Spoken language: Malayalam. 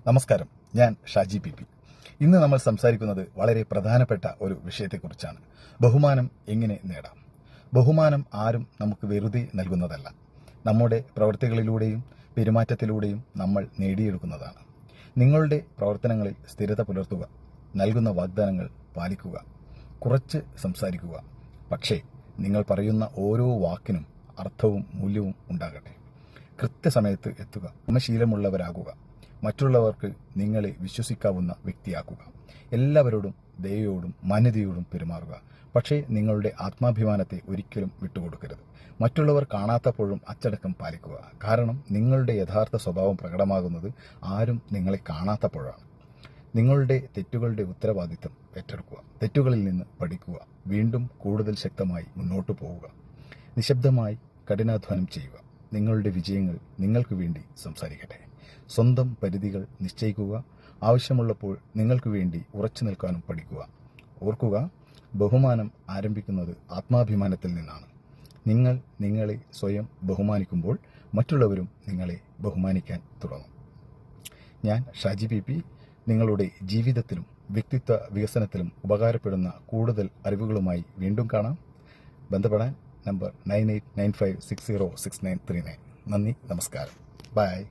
നമസ്കാരം, ഞാൻ ഷാജി പി. ഇന്ന് നമ്മൾ സംസാരിക്കുന്നത് വളരെ പ്രധാനപ്പെട്ട ഒരു വിഷയത്തെക്കുറിച്ചാണ്. ബഹുമാനം എങ്ങനെ നേടാം? ബഹുമാനം ആരും നമുക്ക് വെറുതെ നൽകുന്നതല്ല. നമ്മുടെ പ്രവൃത്തികളിലൂടെയും പെരുമാറ്റത്തിലൂടെയും നമ്മൾ നേടിയെടുക്കുന്നതാണ്. നിങ്ങളുടെ പ്രവർത്തനങ്ങളിൽ സ്ഥിരത പുലർത്തുക, നൽകുന്ന വാഗ്ദാനങ്ങൾ പാലിക്കുക, കുറച്ച് സംസാരിക്കുക. പക്ഷേ നിങ്ങൾ പറയുന്ന ഓരോ വാക്കിനും അർത്ഥവും മൂല്യവും ഉണ്ടാകട്ടെ. കൃത്യസമയത്ത് എത്തുക, ക്ഷമശീലമുള്ളവരാകുക, മറ്റുള്ളവർക്ക് നിങ്ങളെ വിശ്വസിക്കാവുന്ന വ്യക്തിയാക്കുക. എല്ലാവരോടും ദയയോടും മാന്യതയോടും പെരുമാറുക. പക്ഷേ നിങ്ങളുടെ ആത്മാഭിമാനത്തെ ഒരിക്കലും വിട്ടുകൊടുക്കരുത്. മറ്റുള്ളവർ കാണാത്തപ്പോഴും അച്ചടക്കം പാലിക്കുക. കാരണം നിങ്ങളുടെ യഥാർത്ഥ സ്വഭാവം പ്രകടമാകുന്നത് ആരും നിങ്ങളെ കാണാത്തപ്പോഴാണ്. നിങ്ങളുടെ തെറ്റുകളുടെ ഉത്തരവാദിത്തം ഏറ്റെടുക്കുക. തെറ്റുകളിൽ നിന്ന് പഠിക്കുക. വീണ്ടും കൂടുതൽ ശക്തമായി മുന്നോട്ടു പോവുക. നിശബ്ദമായി കഠിനാധ്വാനം ചെയ്യുക. നിങ്ങളുടെ വിജയങ്ങൾ നിങ്ങൾക്ക് വേണ്ടി സംസാരിക്കട്ടെ. സ്വന്തം പരിധികൾ നിശ്ചയിക്കുക. ആവശ്യമുള്ളപ്പോൾ നിങ്ങൾക്ക് വേണ്ടി ഉറച്ചു നിൽക്കാനും പഠിക്കുക. ഓർക്കുക, ബഹുമാനം ആരംഭിക്കുന്നത് ആത്മാഭിമാനത്തിൽ നിന്നാണ്. നിങ്ങൾ നിങ്ങളെ സ്വയം ബഹുമാനിക്കുമ്പോൾ മറ്റുള്ളവരും നിങ്ങളെ ബഹുമാനിക്കാൻ തുടങ്ങും. ഞാൻ ഷാജി പി. നിങ്ങളുടെ ജീവിതത്തിലും വ്യക്തിത്വ വികസനത്തിലും ഉപകാരപ്പെടുന്ന കൂടുതൽ അറിവുകളുമായി വീണ്ടും കാണാം. ബന്ധപ്പെടാൻ നമ്പർ 9895606939. നന്ദി, നമസ്കാരം. ബൈ.